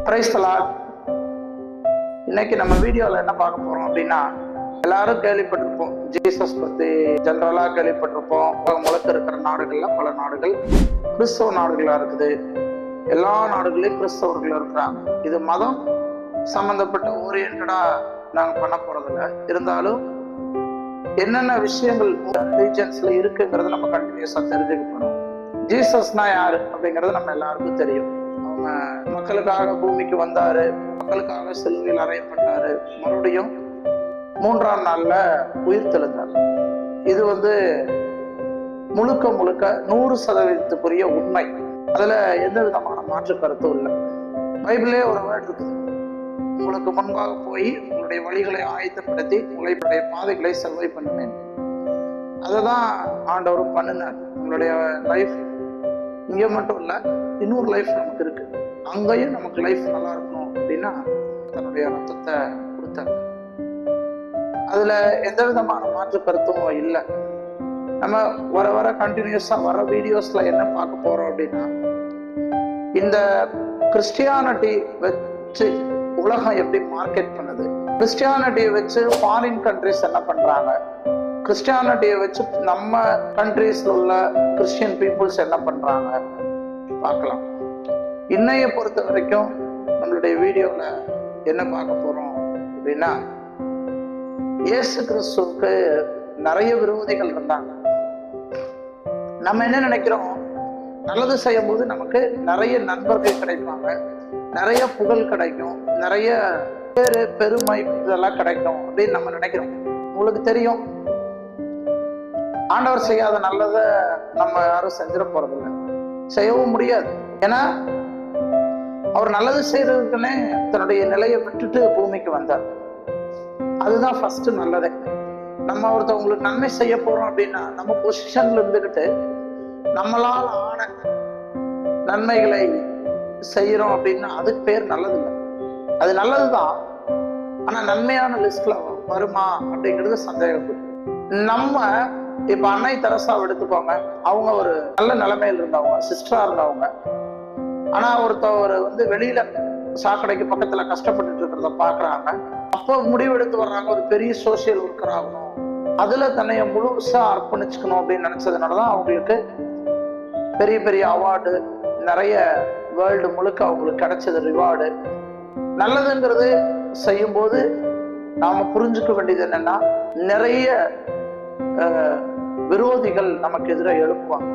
Praise the Lord. இன்னைக்கு நம்ம வீடியோவில் என்ன பார்க்க போறோம் அப்படின்னா, எல்லாரும் கேள்விப்பட்டிருப்போம், ஜீசஸ் பத்தி ஜெனரலாக கேள்விப்பட்டிருப்போம். முழுக்க இருக்கிற நாடுகள்ல பல நாடுகள் கிறிஸ்தவ நாடுகளா இருக்குது. எல்லா நாடுகளையும் கிறிஸ்தவர்கள் இருக்கிறாங்க. இது மதம் சம்பந்தப்பட்ட ஓரியன்டா நாங்க பண்ண போறதில்ல. இருந்தாலும் என்னென்ன விஷயங்கள் ரிலிஜன்ஸ்ல இருக்குங்கிறத நம்ம கண்டினியூஸா தெரிஞ்சுக்கணும். ஜீசஸ்னா யாரு அப்படிங்கிறது நம்ம எல்லாருக்கும் தெரியும். அவங்க மக்களுக்காக பூமிக்கு வந்தாரு, மக்களுக்காக சிலுவையில் அறையப்பட்டாரு, மறுபடியும் 3ஆம் நாள்ல உயிர் தெழுந்தார். இது முழுக்க 100%க்குரிய உண்மை. அதுல எந்த விதமான மாற்று கருத்தும் இல்லை. பைபிளே ஒரு வேர்டு இருக்குது, உங்களுக்கு முன்பாக போய் உங்களுடைய வழிகளை ஆயத்தப்படுத்தி உங்களுடைய பாதைகளை செவ்வாய் பண்ணுவேன். அததான் ஆண்டவரும் பண்ணினார். உங்களுடைய லைஃப் இங்க மட்டும் இல்ல, இன்னொரு லைஃப் நமக்கு இருக்கு. அங்கேயும் நமக்கு லைஃப் நல்லா இருக்கணும் அப்படின்னா தன்னுடைய ரத்தத்தை கொடுத்தார். அதுல எந்த விதமான மாற்று கருத்தும் இல்லை. நம்ம வர கண்டினியூஸா வர வீடியோஸ்ல என்ன பார்க்க போறோம் அப்படின்னா, இந்த கிறிஸ்டியானிட்டி வச்சு உலகம் எப்படி மார்க்கெட் பண்ணுது, கிறிஸ்டியானிட்டியை வச்சு ஃபாரின் கண்ட்ரிஸ் என்ன பண்றாங்க, கிறிஸ்டியானிட்டியை வச்சு நம்ம கண்ட்ரீஸ்ல உள்ள கிறிஸ்டியன் பீப்புள்ஸ் என்ன பண்றாங்க பார்க்கலாம். இன்னைய பொறுத்த வரைக்கும் நம்மளுடைய வீடியோல என்ன பார்க்க போறோம் அப்படின்னா, இயேசு கிறிஸ்துவுக்கு நிறைய விரோதிகள் இருந்தாங்க. நம்ம என்ன நினைக்கிறோம், நல்லது செய்யும் போது நமக்கு நிறைய நண்பர்கள் கிடைப்பாங்க, நிறைய புகழ் கிடைக்கும், நிறைய பேரு பெருமை இதெல்லாம் கிடைக்கும் அப்படின்னு நம்ம நினைக்கிறோம். உங்களுக்கு தெரியும், ஆண்டவர் செய்யாத நல்லதை நம்ம யாரும் செஞ்சிட போறதில்லை, செய்யவும் முடியாது. ஏன்னா அவர் நல்லது செய்யறதுக்குன்னே தன்னுடைய நிலையை விட்டுட்டு பூமிக்கு வந்தார். அதுதான் ஃபர்ஸ்ட் நல்லதே. நம்ம ஒருத்தவங்களுக்கு நன்மை செய்ய போறோம் அப்படின்னா, நம்ம பொசிஷன்ல இருந்துகிட்டு நம்மளால் ஆன நன்மைகளை செய்யறோம் அப்படின்னா அதுக்கு பேர் நல்லது இல்லை. அது நல்லதுதான், ஆனா நன்மையான லிஸ்ட்ல வருமா அப்படிங்கிறது சந்தேகம். நம்ம இப்ப அன்னை தெரசாவை எடுத்துக்கோங்க. அவங்க ஒரு நல்ல நிலைமையில இருந்தவங்க, சிஸ்டரா இருந்தவங்க. ஆனா ஒருத்தவர் வெளியில சாக்கடைக்கு பக்கத்துல கஷ்டப்பட்டுட்டு இருக்கிறத பாக்குறாங்க. அப்போ முடிவெடுத்து வர்றாங்க, ஒரு பெரிய சோசியல் ஒர்க்கர் ஆகணும், அதுல தன்னைய முழுசா அர்ப்பணிச்சுக்கணும் அப்படின்னு நினைச்சதுனாலதான் அவங்களுக்கு பெரிய பெரிய அவார்டு, நிறைய வேர்ல்டு முழுக்க அவங்களுக்கு கிடைச்சது ரிவார்டு. நல்லதுங்கிறது செய்யும் போது நாம புரிஞ்சுக்க வேண்டியது என்னன்னா, நிறைய விரோதிகள் நமக்கு எதிராக எழுப்புவாங்க.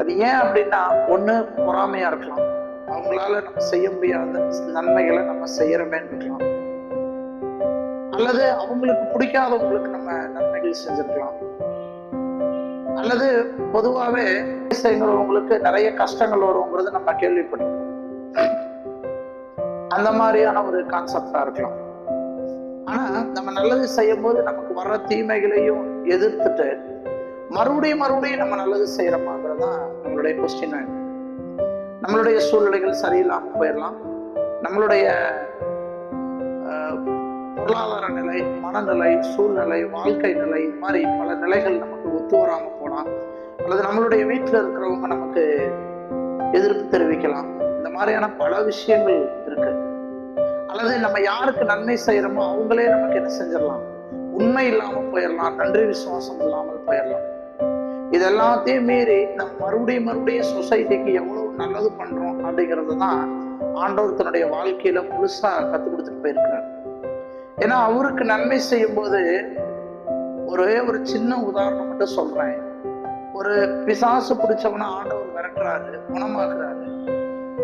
அது ஏன் அப்படின்னா, ஒண்ணு பொறாமையா இருக்கலாம், அவங்களால நம்ம செய்ய முடியாத நன்மைகளை நம்ம செய்யறமே இருக்கலாம், அல்லது அவங்களுக்கு பிடிக்காதவங்களுக்கு நம்ம நன்மைகள் செஞ்சிருக்கலாம், அல்லது பொதுவாகவே செய்கிறவங்களுக்கு நிறைய கஷ்டங்கள் வருங்கிறது நம்ம கேள்விப்பட்டிருக்கோம். அந்த மாதிரியான ஒரு கான்செப்டா இருக்கலாம். ஆனா நம்ம நல்லது செய்யும் போது நமக்கு வர்ற தீமைகளையும் எதிர்த்துட்டு மறுபடியும் நம்ம நல்லது செய்யறோமாங்கிறதான் நம்மளுடைய கொஸ்டின். நம்மளுடைய சூழ்நிலைகள் சரியில்லாம போயிடலாம், நம்மளுடைய பொருளாதார நிலை, மனநிலை, சூழ்நிலை, வாழ்க்கை நிலை, இது மாதிரி பல நிலைகள் நமக்கு ஒத்து வராம போலாம், அல்லது நம்மளுடைய வீட்டில் இருக்கிறவங்க நமக்கு எதிர்ப்பு தெரிவிக்கலாம். இந்த மாதிரியான பல விஷயங்கள் இருக்கு. அல்லது நம்ம யாருக்கு நன்மை செய்யறோமோ அவங்களே நமக்கு என்ன செஞ்சிடலாம், உண்மை இல்லாம போயிடலாம், நன்றி விசுவாசம் இல்லாமல் போயிடலாம். இது எல்லாத்தையும் மீறி நம்ம மறுபடியும் சொசைட்டிக்கு எவ்வளவு நல்லது பண்றோம் அப்படிங்கிறது தான் ஆண்டவர் தன்னுடைய வாழ்க்கையில முழுசா கற்றுக் கொடுத்துட்டு போயிருக்கிறார். ஏன்னா அவருக்கு நன்மை செய்யும் போது, ஒரே ஒரு சின்ன உதாரணம் மட்டும் சொல்றேன். ஒரு பிசாசு பிடிச்சவன ஆண்டவர் விரட்டுறாரு, குணமாக்குறாரு.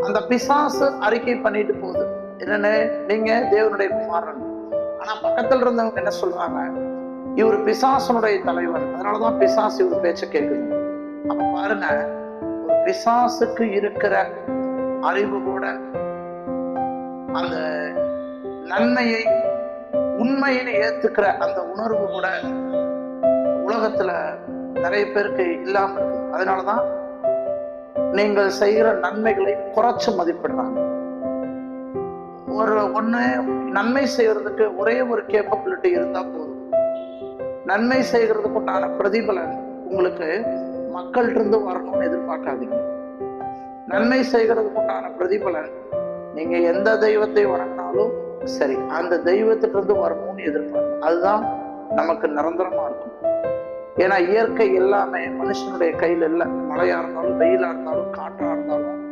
அந்த பிசாசு அறிக்கை பண்ணிட்டு போகுது, என்னன்னு, நீங்க தேவனுடைய குமாரன். ஆனா பக்கத்துல இருந்தவங்க என்ன சொல்றாங்க, இவர் பிசாசனுடைய தலைவன், அதனாலதான் பிசாசு இவர் பேச்ச கேட்குது. அப்ப பாருங்க, ஒரு பிசாசுக்கு இருக்கிற அறிவு கூட அந்த நன்மையை உண்மையில ஏத்துக்கிற அந்த உணர்வு கூட உலகத்துல நிறைய பேருக்கு இல்லாம இருக்கு. அதனாலதான் நீங்கள் செய்கிற நன்மைகளை குறைச்சு மதிப்பிடுறாங்க. ஒண்ணு நன்மை செய்யறதுக்கு ஒரே ஒரு கேப்பபிலிட்டி இருந்தா போதும். நன்மை செய்கிறதுக்கு உண்டான பிரதிபலன் உங்களுக்கு மக்கள் இருந்து வரணும்னு எதிர்பார்க்காதீங்க. நன்மை செய்கிறதுக்கு உண்டான பிரதிபலன் நீங்க எந்த தெய்வத்தை வணங்கினாலும் சரி, அந்த தெய்வத்திலிருந்து வரணும்னு எதிர்பார்க்கும். அதுதான் நமக்கு நிரந்தரமா இருக்கும். ஏன்னா இயற்கை எல்லாமே மனுஷனுடைய கையில இல்லை. மழையா இருந்தாலும், வெயிலா இருந்தாலும், காற்றா இருந்தாலும்,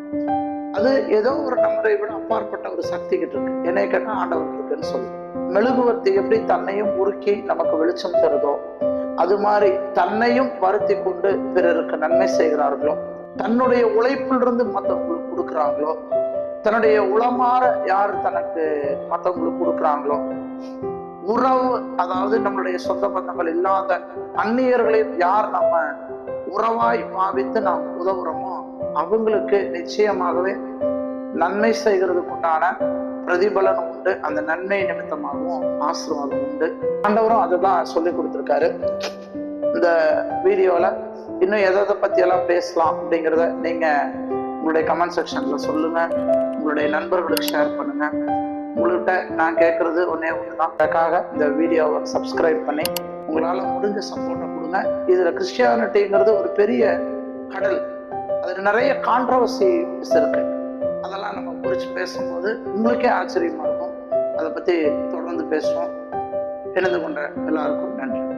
அது ஏதோ ஒரு நம்மளை விட அப்பாற்பட்ட ஒரு சக்தி கிட்ட இருக்கு. என்னை கேட்டா ஆண்டவர் இருக்குன்னு சொல்லுவோம். மெழுகுவர்த்தி எப்படி தன்னையும் உருக்கி நமக்கு வெளிச்சம் தருதோ, அது மாதிரி தன்னையும் வருத்தி கொண்டு பிறருக்கு நன்மை செய்கிறார்களோ, தன்னுடைய உழைப்பிலிருந்து மற்றவங்களுக்கு கொடுக்குறாங்களோ, தன்னுடைய உளமாற யார் தனக்கு மற்றவங்களுக்கு கொடுக்குறாங்களோ, உறவு, அதாவது நம்மளுடைய சொந்த பந்தங்கள் இல்லாத அந்நியர்களையும் யார் நம்ம உறவாய் பாவித்து நாம் உதவுறோமோ அவங்களுக்கு நிச்சயமாகவே நன்மை செய்கிறதுக்கு உண்டான பிரதிபலன் உண்டு. அந்த நன்மை நிமித்தமாகவும் ஆசீர்வாதம் உண்டு. ஆண்டவரும் அதுதான் சொல்லி கொடுத்துருக்காரு. இந்த வீடியோல இன்னும் எதை பத்தி எல்லாம் பேசலாம் அப்படிங்கிறத நீங்க உங்களுடைய கமெண்ட் செக்ஷன்ல சொல்லுங்க. உங்களுடைய நண்பர்களுக்கு ஷேர் பண்ணுங்க. உங்கள்கிட்ட நான் கேட்கறது ஒன்னே ஒண்ணுதான். அதுக்காக இந்த வீடியோவை சப்ஸ்கிரைப் பண்ணி உங்களால முடிஞ்ச சப்போர்ட்டை கொடுங்க. இதுல கிறிஸ்டியானிட்டிங்கிறது ஒரு பெரிய கடல். அதுல நிறைய கான்ட்ரவர்சிஸ் இருக்கு. அதெல்லாம் நம்ம குறித்து பேசும்போது உங்களுக்கே ஆச்சரியமா இருக்கும். அதை பத்தி தொடர்ந்து பேசுவோம். இணைந்து கொண்ட எல்லாருக்கும் நன்றி.